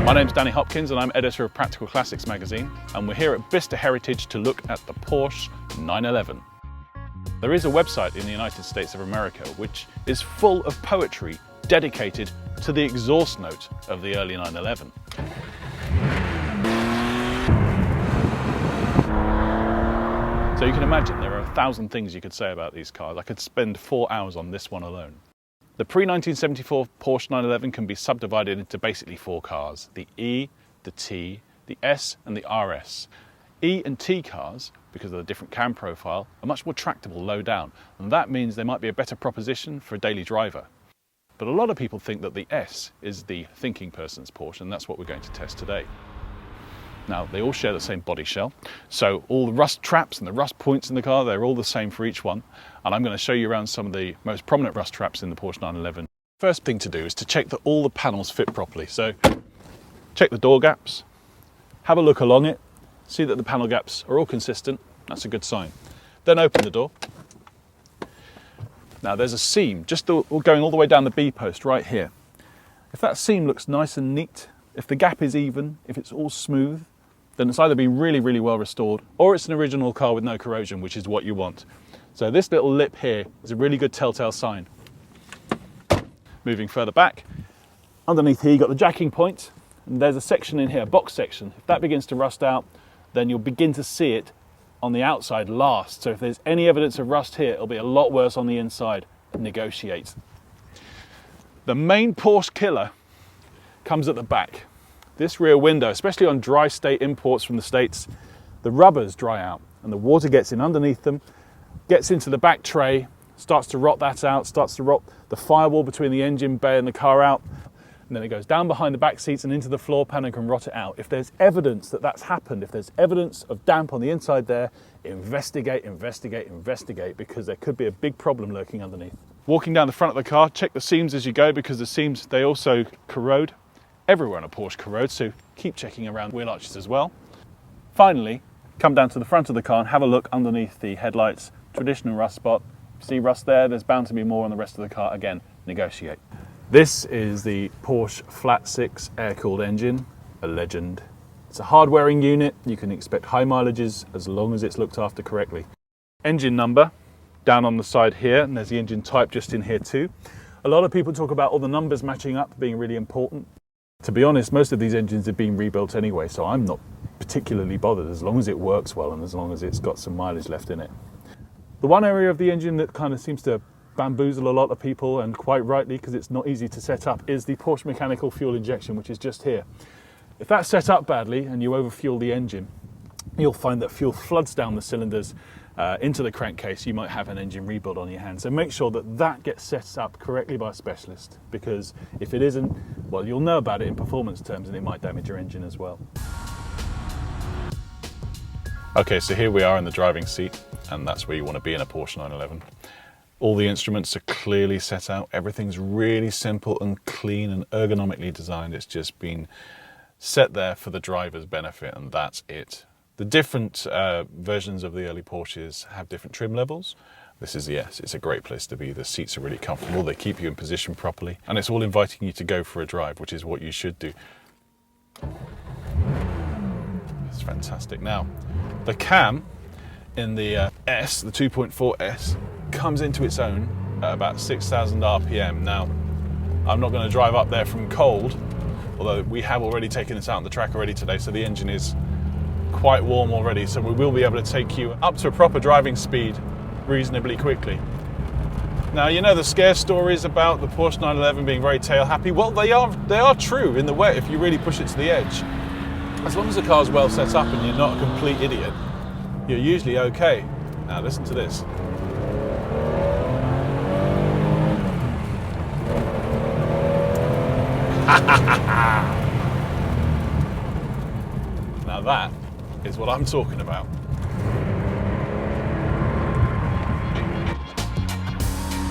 My name's Danny Hopkins and I'm editor of Practical Classics magazine, and we're here at Bicester Heritage to look at the Porsche 911. There is a website in the United States of America which is full of poetry dedicated to the exhaust note of the early 911. So you can imagine there are 1,000 things you could say about these cars. I could spend 4 hours on this one alone. The pre-1974 Porsche 911 can be subdivided into basically 4 cars: the E, the T, the S and the RS. E and T cars, because of the different cam profile, are much more tractable low down, and that means they might be a better proposition for a daily driver. But a lot of people think that the S is the thinking person's Porsche, and that's what we're going to test today. Now, they all share the same body shell, so all the rust traps and the rust points in the car, they're all the same for each one, and I'm going to show you around some of the most prominent rust traps in the Porsche 911. First thing to do is to check that all the panels fit properly, so check the door gaps, have a look along it, see that the panel gaps are all consistent, that's a good sign. Then open the door. Now there's a seam just going all the way down the B post right here. If that seam looks nice and neat, if the gap is even, if it's all smooth, then it's either been really, really well restored, or it's an original car with no corrosion, which is what you want. So this little lip here is a really good telltale sign. Moving further back, underneath here you've got the jacking point, and there's a section in here, a box section. If that begins to rust out, then you'll begin to see it on the outside last. So if there's any evidence of rust here, it'll be a lot worse on the inside. Negotiate. The main Porsche killer comes at the back. This rear window, especially on dry state imports from the States, the rubbers dry out and the water gets in underneath them, gets into the back tray, starts to rot that out, starts to rot the firewall between the engine bay and the car out, and then it goes down behind the back seats and into the floor pan and can rot it out. If there's evidence that that's happened, if there's evidence of damp on the inside there, investigate, investigate, investigate, because there could be a big problem lurking underneath. Walking down the front of the car, check the seams as you go, because the seams, they also corrode. Everywhere on a Porsche corrodes, so keep checking around wheel arches as well. Finally, come down to the front of the car and have a look underneath the headlights. Traditional rust spot. See rust there? There's bound to be more on the rest of the car. Again, negotiate. This is the Porsche Flat 6 air-cooled engine, a legend. It's a hard-wearing unit. You can expect high mileages as long as it's looked after correctly. Engine number down on the side here, and there's the engine type just in here too. A lot of people talk about all the numbers matching up being really important. To be honest, most of these engines have been rebuilt anyway, so I'm not particularly bothered as long as it works well and as long as it's got some mileage left in it. The one area of the engine that kind of seems to bamboozle a lot of people, and quite rightly because it's not easy to set up, is the Porsche mechanical fuel injection, which is just here. If that's set up badly and you overfuel the engine, you'll find that fuel floods down the cylinders into the crankcase. You might have an engine rebuild on your hands. So make sure that that gets set up correctly by a specialist, because if it isn't, well, you'll know about it in performance terms and it might damage your engine as well. Okay, so here we are in the driving seat, and that's where you want to be in a Porsche 911. All the instruments are clearly set out. Everything's really simple and clean and ergonomically designed. It's just been set there for the driver's benefit, and that's it. The different versions of the early Porsches have different trim levels. This is, yes, it's a great place to be. The seats are really comfortable, they keep you in position properly, and it's all inviting you to go for a drive, which is what you should do. It's fantastic. Now, the cam in the S, the 2.4S, comes into its own at about 6,000 RPM. Now, I'm not going to drive up there from cold, although we have already taken this out on the track already today, so the engine is quite warm already, so we will be able to take you up to a proper driving speed reasonably quickly. Now, you know the scare stories about the Porsche 911 being very tail happy. Well, they are true in the wet if you really push it to the edge. As long as the car's well set up and you're not a complete idiot, you're usually okay. Now listen to this. Now that is what I'm talking about.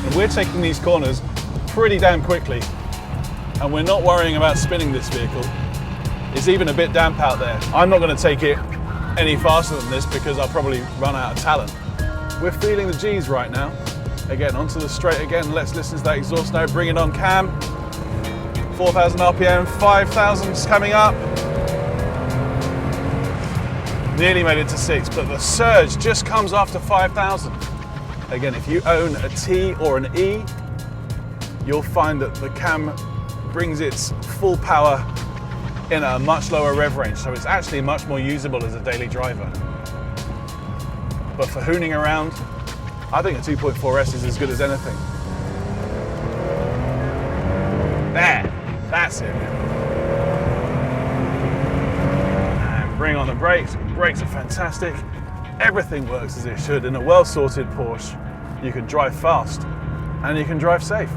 And we're taking these corners pretty damn quickly, and we're not worrying about spinning this vehicle. It's even a bit damp out there. I'm not going to take it any faster than this because I'll probably run out of talent. We're feeling the G's right now. Again, onto the straight again. Let's listen to that exhaust note. Bring it on, cam. 4,000 RPM, 5,000's coming up. Nearly made it to 6, but the surge just comes after 5,000. Again, if you own a T or an E, you'll find that the cam brings its full power in a much lower rev range, so it's actually much more usable as a daily driver. But for hooning around, I think a 2.4S is as good as anything. There, that's it. And bring on the brakes. Brakes are fantastic. Everything works as it should. In a well-sorted Porsche, you can drive fast and you can drive safe.